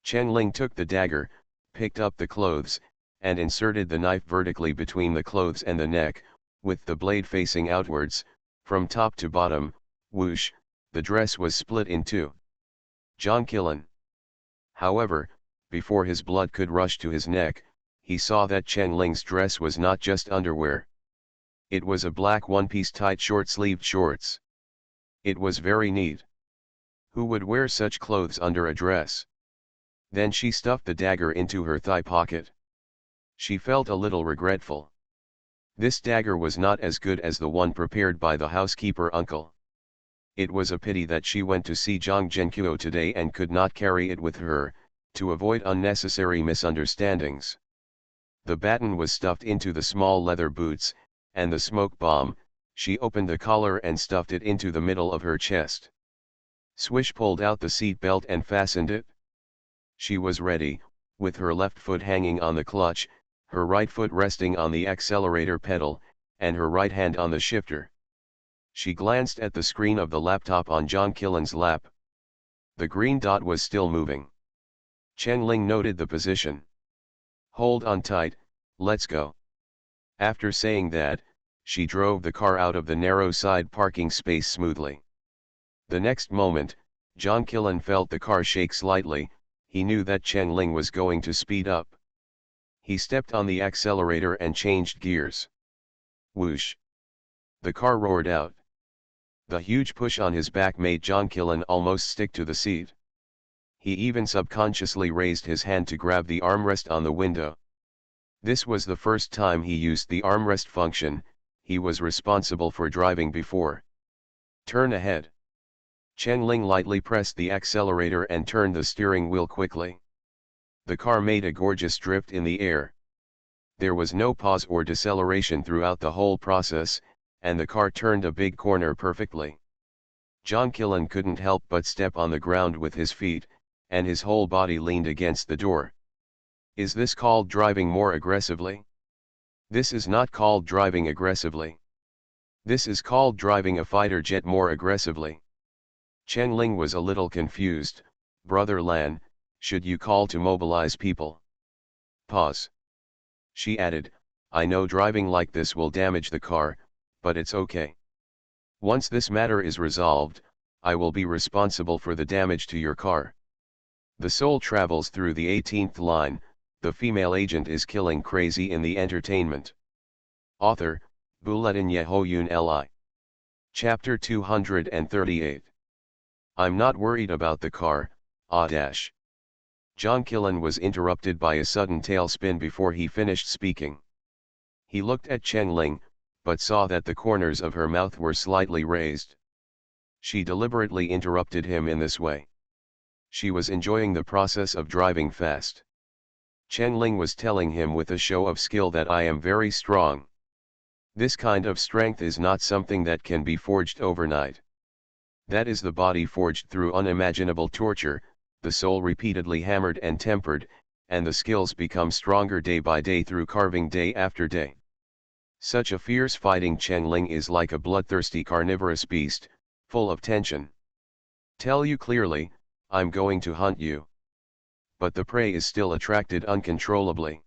Chen Ling took the dagger, picked up the clothes, and inserted the knife vertically between the clothes and the neck, with the blade facing outwards, from top to bottom. Whoosh, the dress was split in two. John Killen. However, before his blood could rush to his neck, he saw that Chen Ling's dress was not just underwear. It was a black one-piece tight short-sleeved shorts. It was very neat. Who would wear such clothes under a dress? Then she stuffed the dagger into her thigh pocket. She felt a little regretful. This dagger was not as good as the one prepared by the housekeeper uncle. It was a pity that she went to see Zhang Zhenqiu today and could not carry it with her, to avoid unnecessary misunderstandings. The baton was stuffed into the small leather boots, and the smoke bomb, She opened the collar and stuffed it into the middle of her chest. Swish pulled out the seat belt and fastened it. She was ready, with her left foot hanging on the clutch, her right foot resting on the accelerator pedal, and her right hand on the shifter. She glanced at the screen of the laptop on John Killen's lap. The green dot was still moving. Chen Ling noted the position. "Hold on tight, let's go." After saying that, she drove the car out of the narrow side parking space smoothly. The next moment, John Killen felt the car shake slightly. He knew that Chen Ling was going to speed up. He stepped on the accelerator and changed gears. Whoosh! The car roared out. The huge push on his back made John Killen almost stick to the seat. He even subconsciously raised his hand to grab the armrest on the window. This was the first time he used the armrest function. He was responsible for driving before. "Turn ahead." Chen Ling lightly pressed the accelerator and turned the steering wheel quickly. The car made a gorgeous drift in the air. There was no pause or deceleration throughout the whole process, and the car turned a big corner perfectly. John Killen couldn't help but step on the ground with his feet, and his whole body leaned against the door. Is this called driving more aggressively? This is not called driving aggressively. This is called driving a fighter jet more aggressively. Chen Ling was a little confused. "Brother Lan, should you call to mobilize people?" Pause. She added, "I know driving like this will damage the car, but it's okay. Once this matter is resolved, I will be responsible for the damage to your car." The soul travels through the 18th line. The female agent is killing crazy in the entertainment. Author, Buletin Yehoyun Li. Chapter 238. I'm not worried about the car, dash. John Killen was interrupted by a sudden tailspin before he finished speaking. He looked at Chen Ling, but saw that the corners of her mouth were slightly raised. She deliberately interrupted him in this way. She was enjoying the process of driving fast. Chen Ling was telling him with a show of skill that I am very strong. This kind of strength is not something that can be forged overnight. That is the body forged through unimaginable torture, the soul repeatedly hammered and tempered, and the skills become stronger day by day through carving day after day. Such a fierce fighting Chen Ling is like a bloodthirsty carnivorous beast, full of tension. Tell you clearly, I'm going to hunt you. But the prey is still attracted uncontrollably.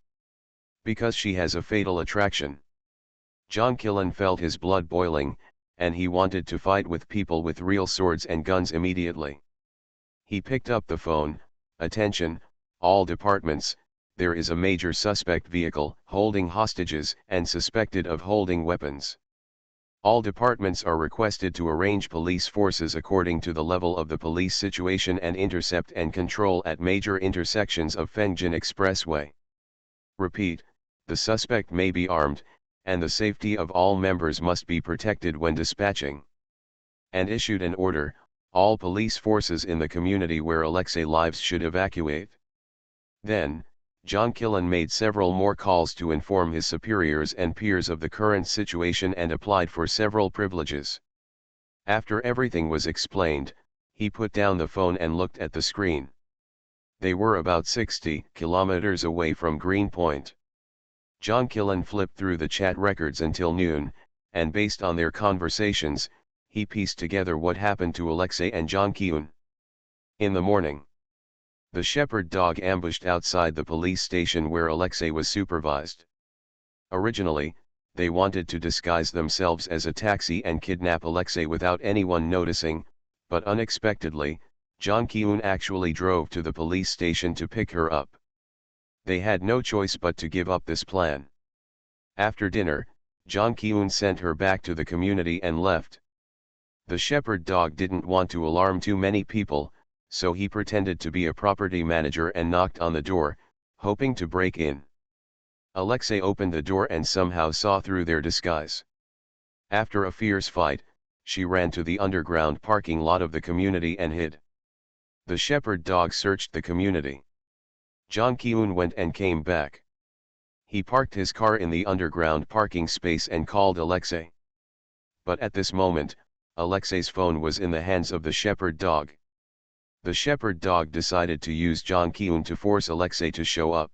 Because she has a fatal attraction. John Killen felt his blood boiling, and he wanted to fight with people with real swords and guns immediately. He picked up the phone. "Attention, all departments, there is a major suspect vehicle holding hostages and suspected of holding weapons. All departments are requested to arrange police forces according to the level of the police situation and intercept and control at major intersections of Fengjin Expressway. Repeat, the suspect may be armed, and the safety of all members must be protected when dispatching." And issued an order, all police forces in the community where Alexei lives should evacuate. Then, John Killen made several more calls to inform his superiors and peers of the current situation and applied for several privileges. After everything was explained, he put down the phone and looked at the screen. They were about 60 kilometers away from Greenpoint. John Killen flipped through the chat records until noon, and based on their conversations, he pieced together what happened to Alexei and John Kyun. In the morning, the shepherd dog ambushed outside the police station where Alexei was supervised. Originally, they wanted to disguise themselves as a taxi and kidnap Alexei without anyone noticing, but unexpectedly, John Kyun actually drove to the police station to pick her up. They had no choice but to give up this plan. After dinner, John Kyun sent her back to the community and left. The shepherd dog didn't want to alarm too many people, so he pretended to be a property manager and knocked on the door, hoping to break in. Alexei opened the door and somehow saw through their disguise. After a fierce fight, she ran to the underground parking lot of the community and hid. The shepherd dog searched the community. John Kyun went and came back. He parked his car in the underground parking space and called Alexei. But at this moment, Alexei's phone was in the hands of the shepherd dog. The shepherd dog decided to use Jang Kyun to force Alexei to show up.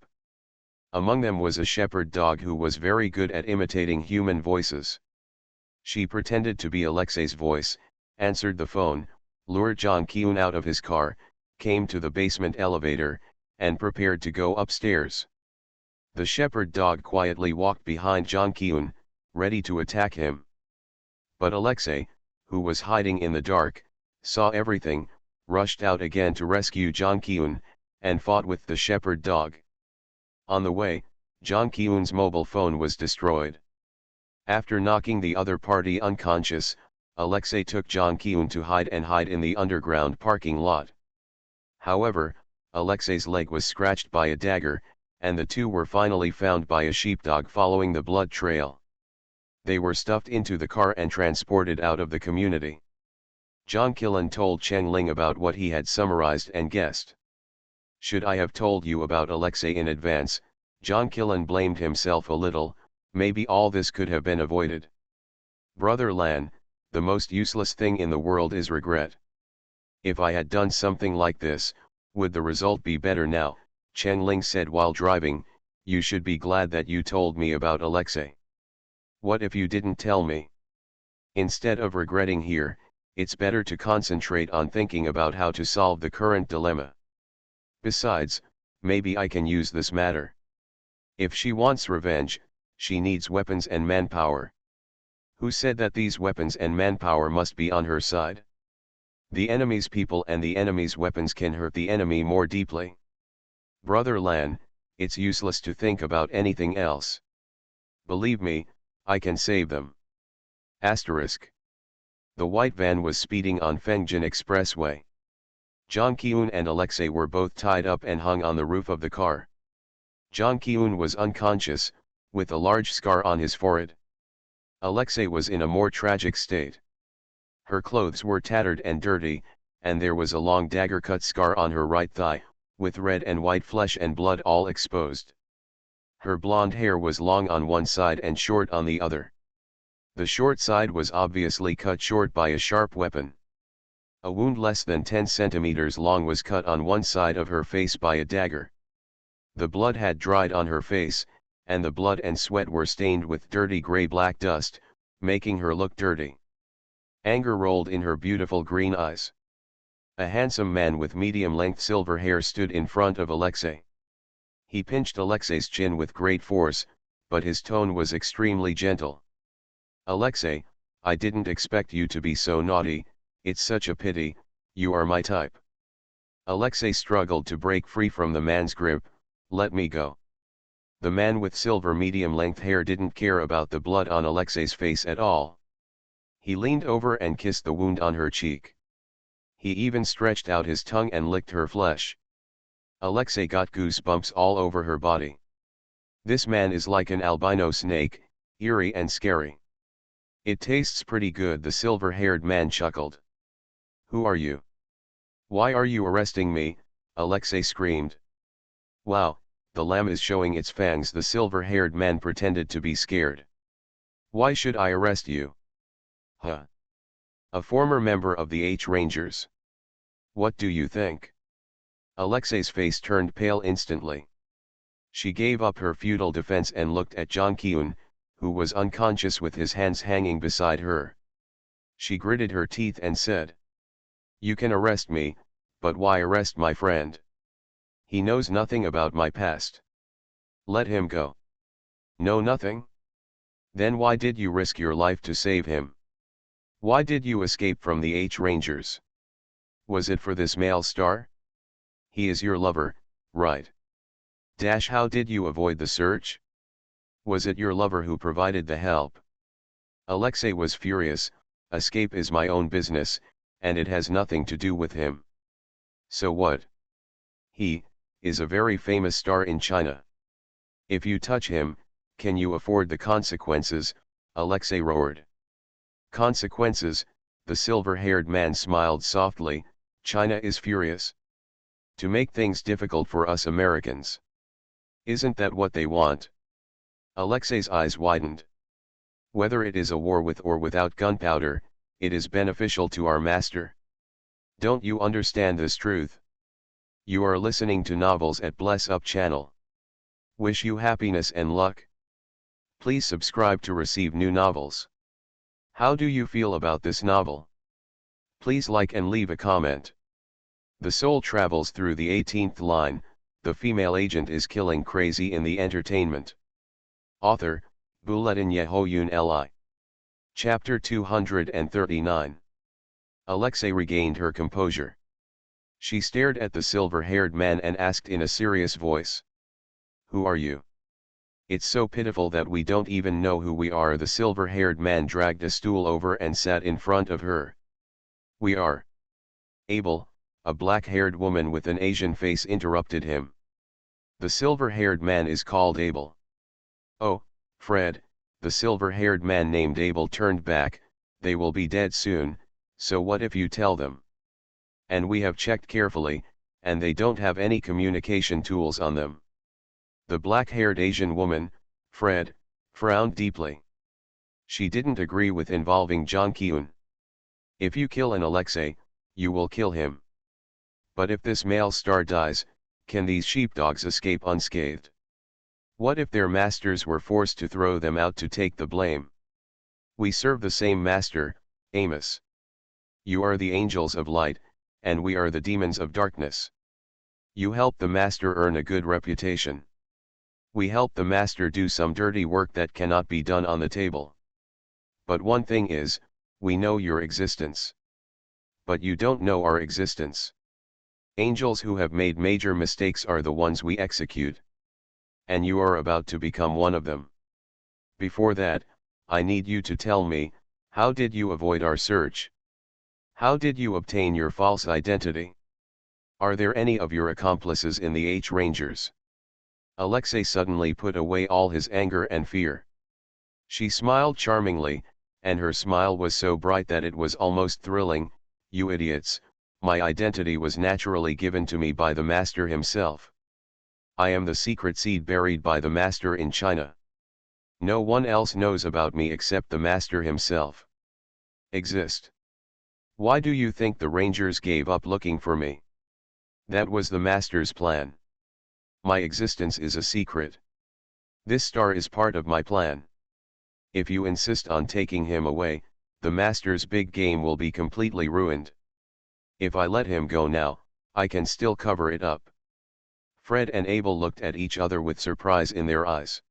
Among them was a shepherd dog who was very good at imitating human voices. She pretended to be Alexei's voice, answered the phone, lured Jang Kyun out of his car, came to the basement elevator, and prepared to go upstairs. The shepherd dog quietly walked behind Jang Kyun, ready to attack him. But Alexei, who was hiding in the dark, saw everything, rushed out again to rescue Jang Kyun, and fought with the shepherd dog. On the way, Jang Kyun's mobile phone was destroyed. After knocking the other party unconscious, Alexei took Jang Kyun to hide in the underground parking lot. However, Alexei's leg was scratched by a dagger, and the two were finally found by a sheepdog following the blood trail. They were stuffed into the car and transported out of the community. Jang Kyun told Cheng Ling about what he had summarized and guessed. Should I have told you about Alexei in advance, Jang Kyun blamed himself a little, maybe all this could have been avoided. Brother Lan, the most useless thing in the world is regret. If I had done something like this, would the result be better now? Cheng Ling said while driving, you should be glad that you told me about Alexei. What if you didn't tell me? Instead of regretting here, it's better to concentrate on thinking about how to solve the current dilemma. Besides, maybe I can use this matter. If she wants revenge, she needs weapons and manpower. Who said that these weapons and manpower must be on her side? The enemy's people and the enemy's weapons can hurt the enemy more deeply. Brother Lan, it's useless to think about anything else. Believe me, I can save them. Asterisk. The white van was speeding on Fengjin Expressway. Jang Kyun and Alexei were both tied up and hung on the roof of the car. Jang Kyun was unconscious, with a large scar on his forehead. Alexei was in a more tragic state. Her clothes were tattered and dirty, and there was a long dagger-cut scar on her right thigh, with red and white flesh and blood all exposed. Her blonde hair was long on one side and short on the other. The short side was obviously cut short by a sharp weapon. A wound less than 10 centimeters long was cut on one side of her face by a dagger. The blood had dried on her face, and the blood and sweat were stained with dirty gray-black dust, making her look dirty. Anger rolled in her beautiful green eyes. A handsome man with medium-length silver hair stood in front of Alexei. He pinched Alexei's chin with great force, but his tone was extremely gentle. Alexei, I didn't expect you to be so naughty, it's such a pity, you are my type. Alexei struggled to break free from the man's grip. Let me go. The man with silver medium-length hair didn't care about the blood on Alexei's face at all. He leaned over and kissed the wound on her cheek. He even stretched out his tongue and licked her flesh. Alexei got goosebumps all over her body. This man is like an albino snake, eerie and scary. It tastes pretty good, the silver-haired man chuckled. Who are you? Why are you arresting me? Alexei screamed. Wow, the lamb is showing its fangs, the silver-haired man pretended to be scared. Why should I arrest you? Huh? A former member of the H Rangers. What do you think? Alexei's face turned pale instantly. She gave up her futile defense and looked at Jang Kyun, who was unconscious with his hands hanging beside her. She gritted her teeth and said, You can arrest me, but why arrest my friend? He knows nothing about my past. Let him go. Know nothing? Then why did you risk your life to save him? Why did you escape from the H Rangers? Was it for this male star? He is your lover, right? How did you avoid the search? Was it your lover who provided the help? Alexei was furious. Escape is my own business, and it has nothing to do with him. So what? He is a very famous star in China. If you touch him, can you afford the consequences? Alexei roared. Consequences? The silver-haired man smiled softly. China is furious. To make things difficult for us Americans. Isn't that what they want? Alexei's eyes widened. Whether it is a war with or without gunpowder, it is beneficial to our master. Don't you understand this truth? You are listening to Novels at Bless Up channel. Wish you happiness and luck. Please subscribe to receive new novels. How do you feel about this novel? Please like and leave a comment. The soul travels through the 18th line, the female agent is killing crazy in the entertainment. Author, Buletin Yehoyun Li. Chapter 239. Alexei regained her composure. She stared at the silver-haired man and asked in a serious voice. Who are you? It's so pitiful that we don't even know who we are. The silver-haired man dragged a stool over and sat in front of her. We are. Abel, a black-haired woman with an Asian face interrupted him. The silver-haired man is called Abel. Oh, Fred, the silver-haired man named Abel turned back. They will be dead soon, so what if you tell them? And we have checked carefully, and they don't have any communication tools on them. The black-haired Asian woman, Fred, frowned deeply. She didn't agree with involving Jong Kyun. If you kill an Alexei, you will kill him. But if this male star dies, can these sheepdogs escape unscathed? What if their masters were forced to throw them out to take the blame? We serve the same master, Amos. You are the angels of light, and we are the demons of darkness. You help the master earn a good reputation. We help the master do some dirty work that cannot be done on the table. But one thing is, we know your existence. But you don't know our existence. Angels who have made major mistakes are the ones we execute. And you are about to become one of them. Before that, I need you to tell me, how did you avoid our search? How did you obtain your false identity? Are there any of your accomplices in the H Rangers? Alexei suddenly put away all his anger and fear. She smiled charmingly, and her smile was so bright that it was almost thrilling. You idiots, my identity was naturally given to me by the master himself. I am the secret seed buried by the master in China. No one else knows about me except the master himself. Exist. Why do you think the Rangers gave up looking for me? That was the master's plan. My existence is a secret. This star is part of my plan. If you insist on taking him away, the master's big game will be completely ruined. If I let him go now, I can still cover it up. Fred and Abel looked at each other with surprise in their eyes.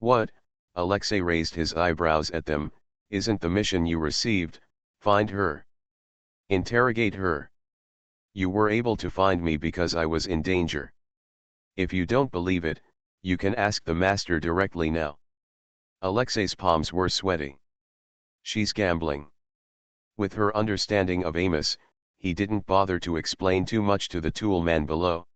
What? Alexei raised his eyebrows at them. Isn't the mission you received, find her? Interrogate her. You were able to find me because I was in danger. If you don't believe it, you can ask the master directly now. Alexei's palms were sweaty. She's gambling. With her understanding of Amos, he didn't bother to explain too much to the tool man below.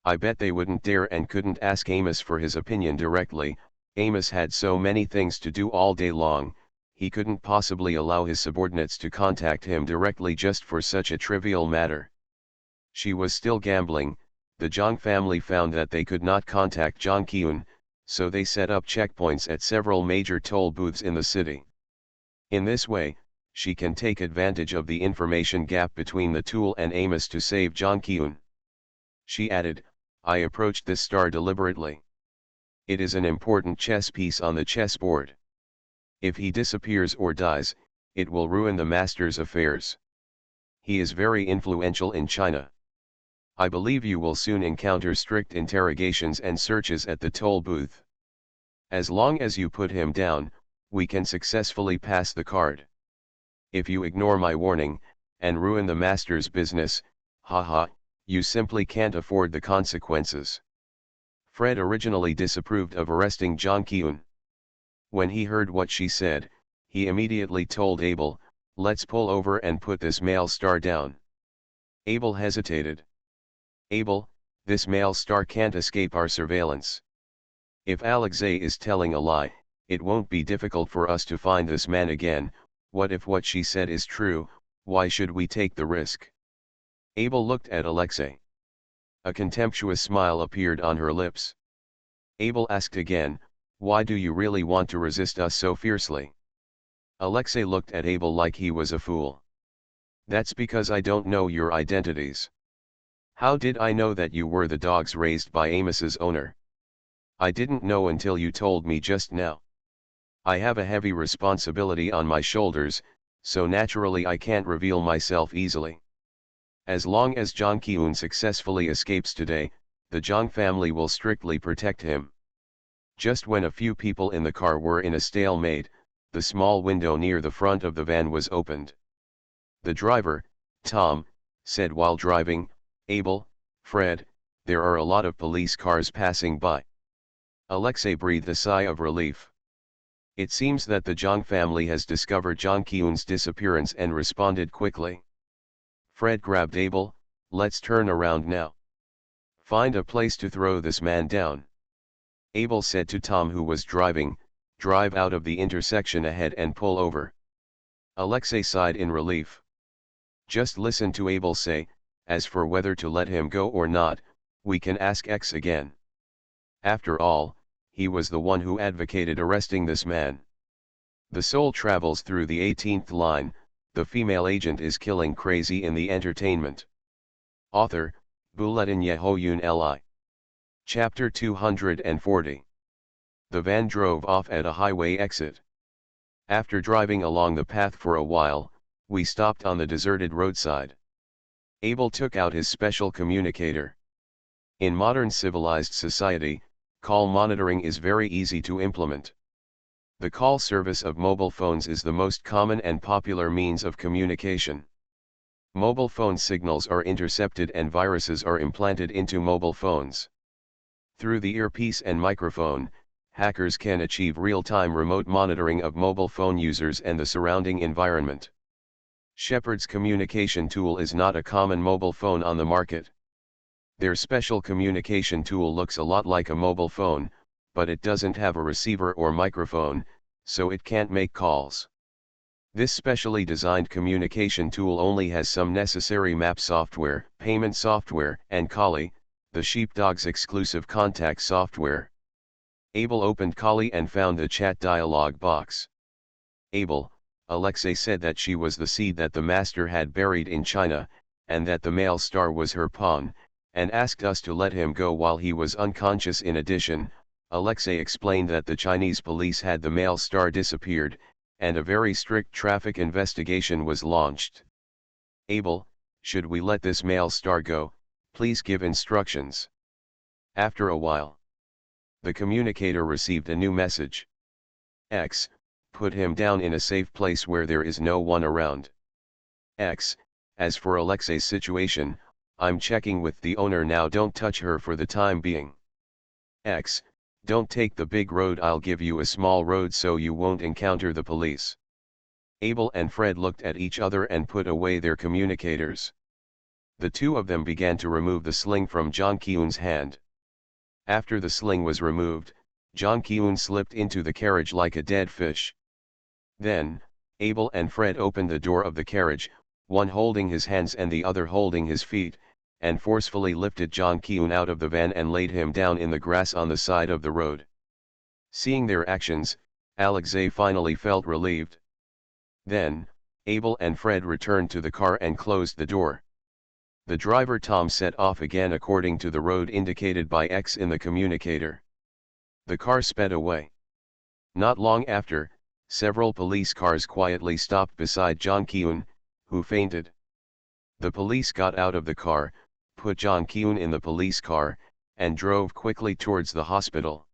I bet they wouldn't dare and couldn't ask Amos for his opinion directly. Amos had so many things to do all day long, he couldn't possibly allow his subordinates to contact him directly just for such a trivial matter. She was still gambling. The Jong family found that they could not contact Jong Kyun, so they set up checkpoints at several major toll booths in the city. In this way, she can take advantage of the information gap between the tool and Amos to save Jong Kyun. She added, I approached this star deliberately. It is an important chess piece on the chessboard. If he disappears or dies, it will ruin the master's affairs. He is very influential in China. I believe you will soon encounter strict interrogations and searches at the toll booth. As long as you put him down, we can successfully pass the card. If you ignore my warning, and ruin the master's business, haha, you simply can't afford the consequences. Fred originally disapproved of arresting Jong Kyun. When he heard what she said, he immediately told Abel, let's pull over and put this male star down. Abel hesitated. Abel, this male star can't escape our surveillance. If Alexei is telling a lie, it won't be difficult for us to find this man again. What if what she said is true? Why should we take the risk? Abel looked at Alexei. A contemptuous smile appeared on her lips. Abel asked again, Why do you really want to resist us so fiercely? Alexei looked at Abel like he was a fool. That's because I don't know your identities. How did I know that you were the dogs raised by Amos's owner? I didn't know until you told me just now. I have a heavy responsibility on my shoulders, so naturally I can't reveal myself easily. As long as Jang Ki-eun successfully escapes today, the Jang family will strictly protect him. Just when a few people in the car were in a stalemate, the small window near the front of the van was opened. The driver, Tom, said while driving, Abel, Fred, there are a lot of police cars passing by. Alexei breathed a sigh of relief. It seems that the Jang family has discovered Jang Ki-eun's disappearance and responded quickly. Fred grabbed Abel, let's turn around now. Find a place to throw this man down. Abel said to Tom, who was driving, drive out of the intersection ahead and pull over. Alexei sighed in relief. Just listen to Abel say, as for whether to let him go or not, we can ask X again. After all, he was the one who advocated arresting this man. The soul travels through the 18th line, the female agent is killing crazy in the entertainment. Author, Bulletin Yehoyun Li. Chapter 240. The van drove off at a highway exit. After driving along the path for a while, we stopped on the deserted roadside. Abel took out his special communicator. In modern civilized society, call monitoring is very easy to implement. The call service of mobile phones is the most common and popular means of communication. Mobile phone signals are intercepted and viruses are implanted into mobile phones. Through the earpiece and microphone, hackers can achieve real-time remote monitoring of mobile phone users and the surrounding environment. Shepard's communication tool is not a common mobile phone on the market. Their special communication tool looks a lot like a mobile phone, but it doesn't have a receiver or microphone, so it can't make calls. This specially designed communication tool only has some necessary map software, payment software, and Kali, the sheepdog's exclusive contact software. Abel opened Kali and found the chat dialog box. Abel, Alexei said that she was the seed that the master had buried in China, and that the male star was her pawn, and asked us to let him go while he was unconscious. In addition, Alexei explained that the Chinese police had the male star disappeared, and a very strict traffic investigation was launched. Abel, should we let this male star go, please give instructions. After a while, the communicator received a new message. X, put him down in a safe place where there is no one around. X, as for Alexei's situation, I'm checking with the owner now, don't touch her for the time being. X, don't take the big road, I'll give you a small road so you won't encounter the police. Abel and Fred looked at each other and put away their communicators. The two of them began to remove the sling from Jang Ki-eun's hand. After the sling was removed, Jang Ki-eun slipped into the carriage like a dead fish. Then, Abel and Fred opened the door of the carriage, one holding his hands and the other holding his feet, and forcefully lifted Jang Ki-eun out of the van and laid him down in the grass on the side of the road. Seeing their actions, Alexei finally felt relieved. Then, Abel and Fred returned to the car and closed the door. The driver Tom set off again according to the road indicated by X in the communicator. The car sped away. Not long after, several police cars quietly stopped beside Jang Ki-eun, who fainted. The police got out of the car, put Jang Ki-eun in the police car, and drove quickly towards the hospital.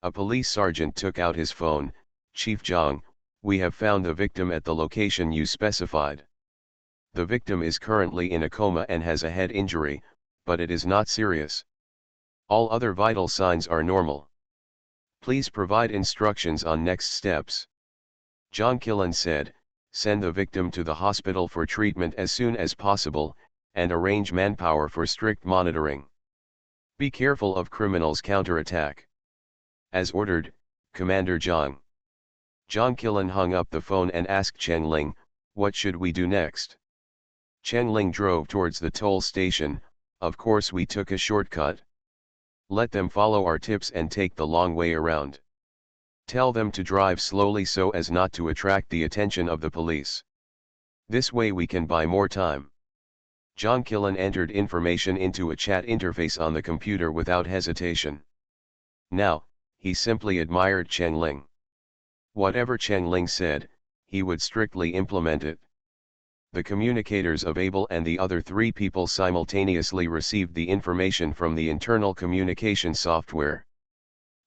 A police sergeant took out his phone. Chief Jang, we have found the victim at the location you specified. The victim is currently in a coma and has a head injury, but it is not serious. All other vital signs are normal. Please provide instructions on next steps. Jang Ki-eun said, send the victim to the hospital for treatment as soon as possible, and arrange manpower for strict monitoring. Be careful of criminals' counterattack. As ordered, Commander Jang. Jang Ki-eun hung up the phone and asked Cheng Ling, what should we do next? Cheng Ling drove towards the toll station. Of course we took a shortcut. Let them follow our tips and take the long way around. Tell them to drive slowly so as not to attract the attention of the police. This way we can buy more time. John Killen entered information into a chat interface on the computer without hesitation. Now, he simply admired Cheng Ling. Whatever Cheng Ling said, he would strictly implement it. The communicators of Abel and the other 3 people simultaneously received the information from the internal communication software.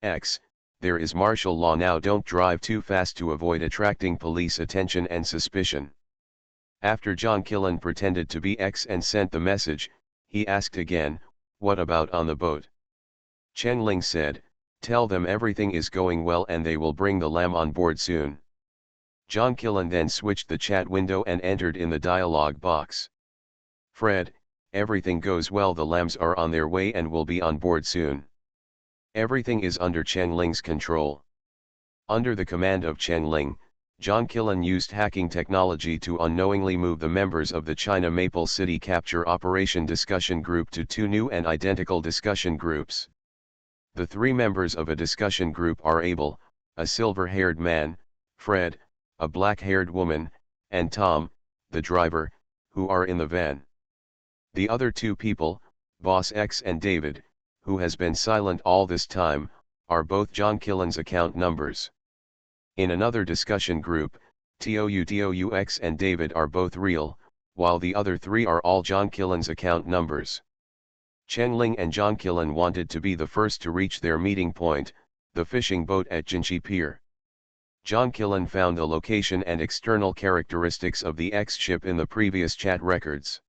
X, there is martial law now, don't drive too fast to avoid attracting police attention and suspicion. After John Killen pretended to be X and sent the message, he asked again, what about on the boat? Cheng Ling said, tell them everything is going well and they will bring the lamb on board soon. John Killen then switched the chat window and entered in the dialog box. Fred, everything goes well, the lambs are on their way and will be on board soon. Everything is under Cheng Ling's control. Under the command of Cheng Ling, John Killen used hacking technology to unknowingly move the members of the China Maple City Capture Operation discussion group to 2 new and identical discussion groups. The 3 members of a discussion group are Abel, a silver-haired man, Fred, a black-haired woman, and Tom, the driver, who are in the van. The other 2 people, Boss X and David, who has been silent all this time, are both John Killen's account numbers. In another discussion group, TOUX and David are both real, while the other 3 are all John Killen's account numbers. Cheng Ling and John Killen wanted to be the first to reach their meeting point, the fishing boat at Jinchi Pier. John Killen found the location and external characteristics of the X ship in the previous chat records.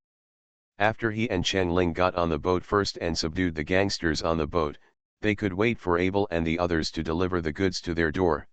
After he and Cheng Ling got on the boat first and subdued the gangsters on the boat, they could wait for Abel and the others to deliver the goods to their door.